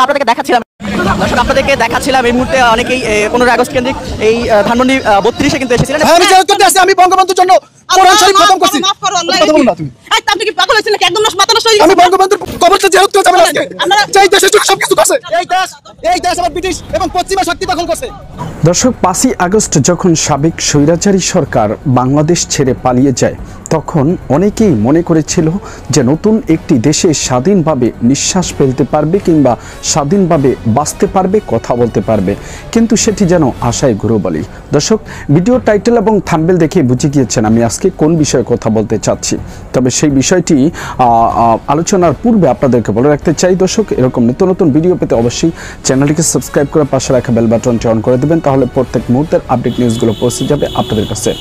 আপনাদেরকে দেখাচ্ছিলাম এই মুহূর্তে অনেকেই 15 আগস্ট কেন্দ্রিক এই ধানমন্ডি 32-এ কিন্তু এসেছিলেন। আমি জেরত করতে আসছি, আমি বঙ্গবন্ধুর জন্য কোরআন শরীফ খতম করছি। মাফ করো আল্লাহ। আপনি কি পাগল হইছেন নাকি? একদম মাথা নষ্ট হয়ে গেছে। আমি বঙ্গবন্ধুর কবরটা জেরত করতে যাবেন আজকে। যেই দেশে সবকিছু করছে, এই দেশ আবার ব্রিটিশ এবং পশ্চিমা শক্তি দখল করছে। দর্শক, 5ই আগস্ট যখন সাবেক স্বৈরাচারী সরকার বাংলাদেশ ছেড়ে পালিয়ে যায়, তখন অনেকেই মনে করেছিল যে নতুন একটি দেশে স্বাধীনভাবে নিঃশ্বাস ফেলতে পারবে কিংবা স্বাধীনভাবে বাঁচতে পারবে, কথা বলতে পারবে, কিন্তু সেটি যেন আশায় গুরুবালি। দর্শক, ভিডিও টাইটেল এবং থাম্বনেল দেখে বুঝে গিয়েছেন আমি আজকে কোন বিষয়ে কথা বলতে চাচ্ছি। তবে সেই বিষয়টি আলোচনার পূর্বে আপনাদেরকে বলে রাখতে চাই, দর্শক, এরকম নিত্য নতুন ভিডিও পেতে অবশ্যই চ্যানেলটিকে সাবস্ক্রাইব করে পাশে রাখা বেল বাটনটি অন করে দেবেন, তাহলে প্রত্যেক মুহূর্তের আপডেট নিউজগুলো পৌঁছে যাবে আপনাদের কাছে।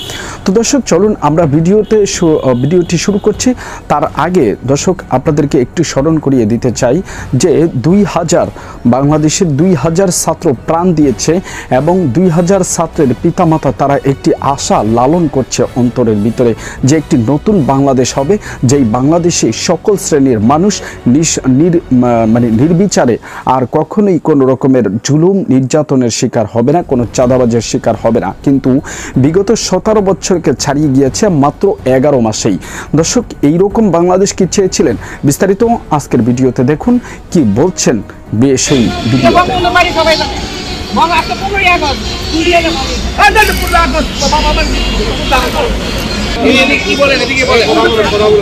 তো দর্শক, চলুন আমরা ভিডিওটি শুরু করছি। তার আগে দর্শক, আপনাদেরকে একটু স্মরণ করিয়ে দিতে চাই যে বাংলাদেশের 2000 ছাত্র প্রাণ দিয়েছে এবং 2000 ছাত্রের পিতামাতা তারা একটি আশা লালন করছে অন্তরের ভিতরে যে একটি নতুন বাংলাদেশ হবে, যেই বাংলাদেশে সকল শ্রেণীর মানুষ নির্বিচারে আর কখনোই কোনো রকমের জুলুম নির্যাতনের শিকার হবে না, কোনো চাঁদাবাজের শিকার হবে না। কিন্তু বিগত 17 বছরকে ছাড়িয়ে গিয়েছে মাত্র 11 মাসেই। দর্শক, এইরকম বাংলাদেশ কি চেয়েছিলেন? বিস্তারিত আজকের ভিডিওতে দেখুন কি বলছেন সেই ভিডিওতে।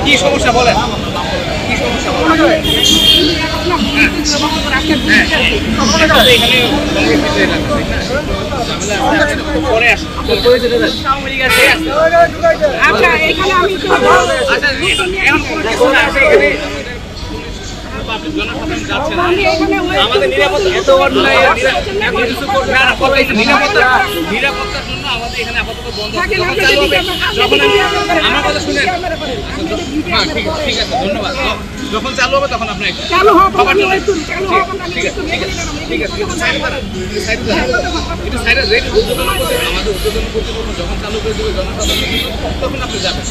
কি সমস্যা বলেন? আমাদের নিরাপত্তার জন্য আমাদের এখানে আপাতত বন্ধ। যখন আমার কথা শুনেন, ঠিক আছে, ধন্যবাদ। যখন চালু হবে তখন আপনার আমাদের উদ্বোধন করতে যখন চালু করে দেবে তখন আপনি যাবেন।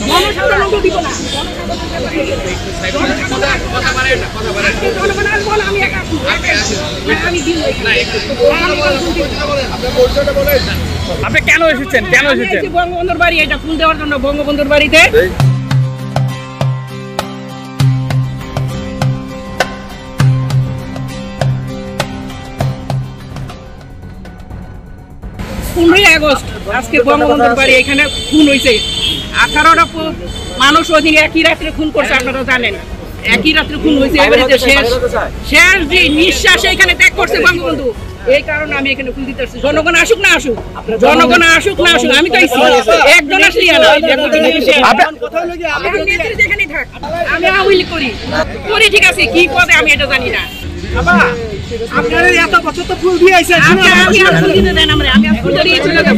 আপনি কেন এসেছেন? বঙ্গবন্ধুর বাড়ি, এটা ফুল দেওয়ার জন্য বঙ্গবন্ধুর বাড়িতে। আজকে বঙ্গবন্ধুর বাড়ি, এখানে খুন হয়েছে। 18টা মানুষ ওদিন একই রাত্রে খুন করছে, আপনারা জানেন। একই রাত্রে খুন হয়েছে। শেষ যে নিঃশ্বাস এখানে ত্যাগ করছে বঙ্গবন্ধু। এই কারণে আমি এখানে ফুল দিতে আসছি। জনগণ আসুক না আসুক, জনগণ আসুক না আসুক, আমি তো একজন আসলি যেখানেই থাক, আমি আওয়ামী লীগ করি, ঠিক আছে, কি পদে আমি এটা জানি না। আপনারা এত বছর তো ফুল দিয়ে আইছেন, আমি ফুল দিতে দেন, আমি ফুল দিয়ে চলে যাব।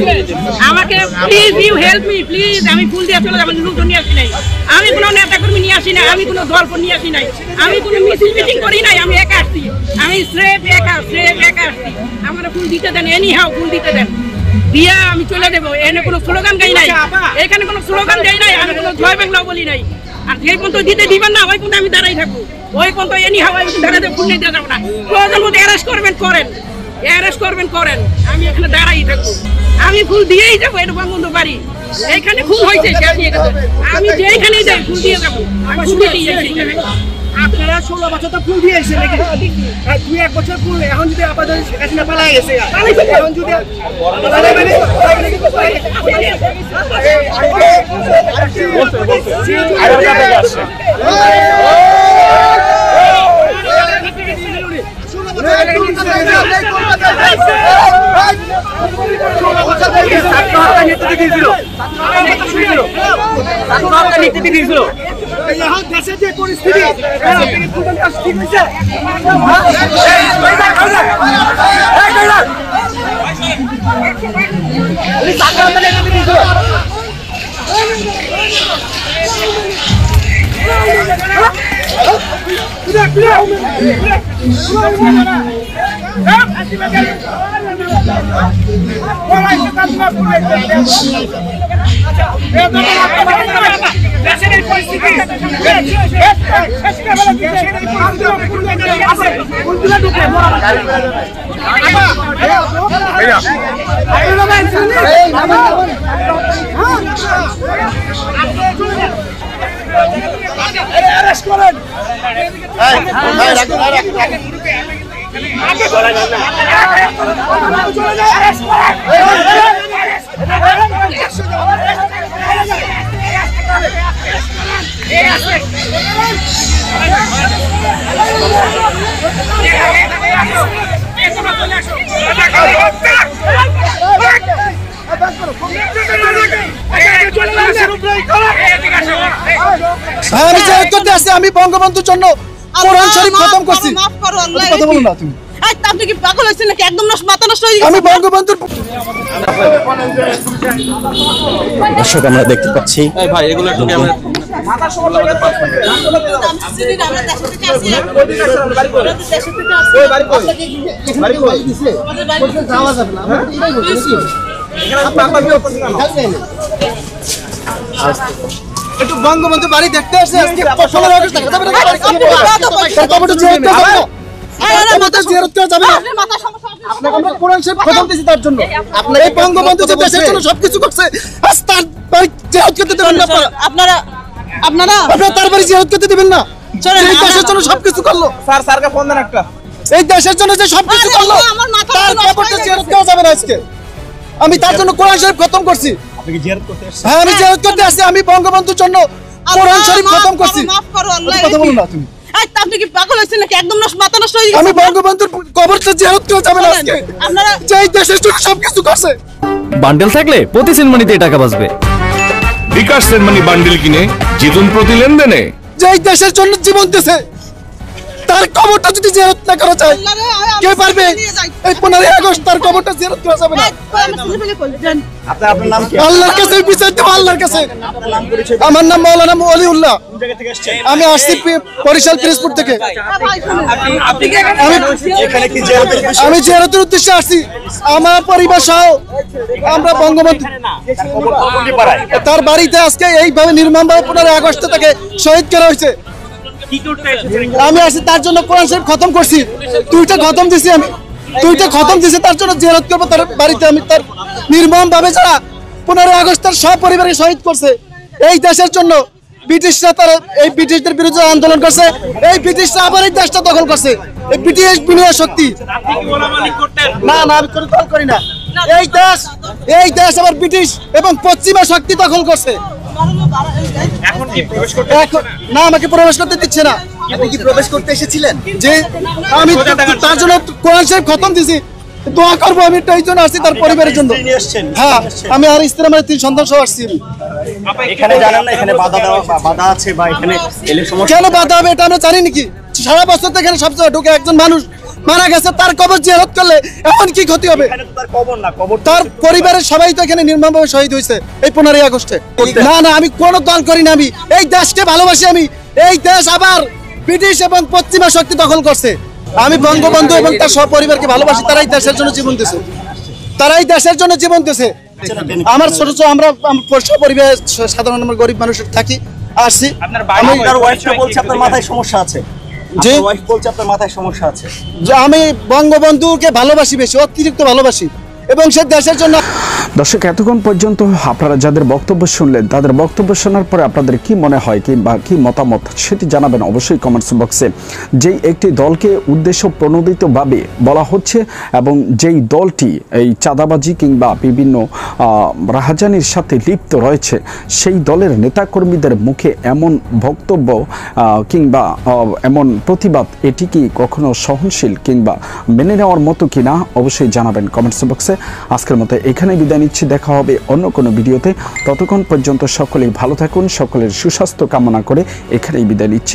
আমাকে please you help me please, আমি ফুল দিয়ে চলে যাব। লোকজন নিয়ে আসি নাই, আমি কোনো নেতা কর্মী নিয়ে আসি নাই, আমি কোনো দল নিয়ে আসি নাই, আমি কোনো মিছিল মিটিং করি নাই, আমি একা আসছি, আমি স্রেফ একা আসছি। আমার ফুল দিতে দেন, এনি হাও ফুল দিতে দেন, দিয়া আমি চলে দেবো। এখানে কোনো স্লোগান গাই নাই, এখানে কোনো স্লোগান দেয় নাই, আমি কোনো জয় বাংলা বলি নাই। আর যে পর্যন্ত দিতে দিবেন না, ওই পর্যন্ত আমি দাঁড়াই থাকবো। ওই পর্যন্ত এনি হাওয়াই দাঁড়াতে ফুল নিতে যাবো না। প্রয়োজন মতো অ্যারেস্ট করবেন, করেন, আমি এখানে দাঁড়াই থাকবো। আমি ফুল দিয়েই যাবো। এটা বঙ্গবন্ধু বাড়ি, এইখানে খুন হয়েছে, আমি যেখানেই যাই ফুল দিয়ে যাবো। আপনারা 16 বছর তো ফুল দিয়ে আইছেন নাকি? 2-1 বছর ফুল, এখন যদি আপনাদের কাছে পালাই গেছে, এখন যদি দেশের যে পরিস্থিতি ঠিক হয়েছে, দেশের আমি যে করতে আসছি আমি বঙ্গবন্ধুর জন্য কোরআন শরীফ খতম করছি। কথা বলো না তুমি। আপনি কি পাগল হয়েছেন নাকি? একদম মাথা নষ্ট হয়ে গেছে। আমি বঙ্গবন্ধুর দর্শক আমরা দেখতে পাচ্ছি ভাই এগুলো একটু ক্যামেরা একটু বঙ্গবন্ধু বাড়ি দেখতে আসছে আজকে 15 আগস্ট থেকে যাবে না কবরটা জিয়ারত করা যাবে না কবরটা জিয়ারত করা যাবে না আপনাকে আমরা কোরআন শরীফ খতম দিয়েছি তার জন্য আপনারা এই বঙ্গবন্ধু যে দেশের জন্য সবকিছু করছে আজ তার বাড়ি জিয়ারত করতে দেবেন না আপনারা আপনারা তার বাড়ি জিয়ারত করতে দেবেন না এই দেশের জন্য সবকিছু করলো স্যারকে ফোন দেন একটা এই দেশের জন্য যে সবকিছু করলো তার কবরটা জিয়ারত করা যাবে না আজকে আমি তার জন্য কোরআন শরীফ খতম করছি। আপনি কি জিয়ারত করতে আসছেন? হ্যাঁ আমি জিয়ারত করতে আসছি আমি বঙ্গবন্ধুর জন্য কোরআন শরীফ খতম করছি। মাফ করো আল্লাহ। কথা বলো না তুমি। আপনি কি পাগল হয়েছেন নাকি? একদম মাথা নষ্ট হয়ে গেছে। আমি বঙ্গবন্ধুর কবরটা জিয়ারত করা যাবে না আজকে আপনারা যে এই দেশের জন্য সবকিছু করছে। বান্ডেল থাকলে প্রতি সেনমানিতে টাকা বাঁচবে। বিকাশ সেনমানি বান্ডিল কিনে জিতুন প্রতি লেনদেনে। যে এই দেশের জন্য জীবন দিয়েছে তার কবরটা যদি জিয়ারত না করা যায় কে পারবে? এই 15 আগস্ট তার কবরটা জিয়ারত করা যাবে না। আপনার নাম কি? আল্লাহর কাছে বিচার দেব আল্লাহর কাছে। আমার নাম মাওলানা ওলিউল্লাহ। কোন জায়গা থেকে আসছেন? আমি আসছি বরিশাল পিরোজপুর থেকে। এখানে কি জিয়ারতের বিষয়? আমি জিয়ারতের উদ্দেশ্যে আসছি আমার পরিবার সহ আমরা বঙ্গবন্ধু কোনটি পাড়ায়? তার বাড়িতে আজকে এইভাবে নির্মমভাবে 15 আগস্ট থেকে শহীদ করা হয়েছে। আমি আসছি তার জন্য কোরআন শরীফ খতম করছি। দুইটা খতম দিছি আমি তার জন্য জিয়ারত করবো তার বাড়িতে। আমি তার নির্মমভাবে যারা 15 আগস্ট তার সব পরিবারকে শহীদ করছে এই দেশের জন্য ব্রিটিশরা তারা এই ব্রিটিশদের বিরুদ্ধে আন্দোলন করছে। এই ব্রিটিশরা আবার এই দেশটা দখল করছে। এই ব্রিটিশ বিনিয়োগ শক্তি না আমি কোনো দল করি না। এই দেশ আবার ব্রিটিশ এবং পশ্চিমা শক্তি দখল করছে। এখন কি প্রবেশ করতে না আমাকে প্রবেশ করতে দিচ্ছে না। আপনি কি প্রবেশ করতে এসেছিলেন? যে আমি তার জন্য কোরআন শরীফ খতম দিছি দোয়া করবো আমি এই জন্য আসছি তার পরিবারের জন্য। নিয়ে আসছেন? হ্যাঁ আমি আর স্ত্রী আমার 3 সন্তান সহ আসছি। এখানে জানেন না এখানে বাধা আছে বা এখানে এলে সমস্যা? কেন বাধা হবে এটা আমরা জানি নাকি? সারা বছর তো এখানে সবসময় ঢুকে একজন মানুষ মারা গেছে তার কবর জিয়ারত করলে এখন কি ক্ষতি হবে? এখানে তো তার কবর না, কবর তার পরিবারের সবাই তো এখানে নির্মমভাবে শহীদ হয়েছে এই 15 আগস্টে। না আমি কোনো দল করি না। আমি এই দেশকে ভালোবাসি। আমি এই দেশ আবার ব্রিটিশ এবং পশ্চিমা শক্তি দখল করছে। আমি বঙ্গবন্ধু এবং তার সপরিবারকে ভালোবাসি। তারাই দেশের জন্য জীবন দিয়েছে। আমার ছোট আমরা পরিবার সাধারণ আমার গরিব মানুষের থাকি আসছি। আপনার ওয়াইফ বলছে আপনার মাথায় সমস্যা আছে। জি ওয়াইফ বলছে আপনার মাথায় সমস্যা আছে। যে আমি বঙ্গবন্ধুকে ভালোবাসি, বেশি অতিরিক্ত ভালোবাসি এবং সে দেশের জন্য। দর্শক এতক্ষণ পর্যন্ত আপনারা যাদের বক্তব্য শুনলেন তাদের বক্তব্য শোনার পরে আপনাদের কি মনে হয় কিংবা কি মতামত সেটি জানাবেন অবশ্যই কমেন্টস বক্সে। যেই একটি দলকে উদ্দেশ্য প্রণোদিতভাবে বলা হচ্ছে এবং যেই দলটি এই চাঁদাবাজি কিংবা বিভিন্ন রাহাজানির সাথে লিপ্ত রয়েছে সেই দলের নেতাকর্মীদের মুখে এমন বক্তব্য কিংবা এমন প্রতিবাদ এটি কি কখনো সহনশীল কিংবা মেনে নেওয়ার মতো কিনা অবশ্যই জানাবেন কমেন্টস বক্সে। আজকের মতো এখানে বিদায় নিচ্ছি, দেখা হবে অন্য কোনো ভিডিওতে। ততক্ষণ পর্যন্ত সকলেই ভালো থাকুন, সকলের সুস্বাস্থ্য কামনা করে এখানেই বিদায় নিচ্ছি।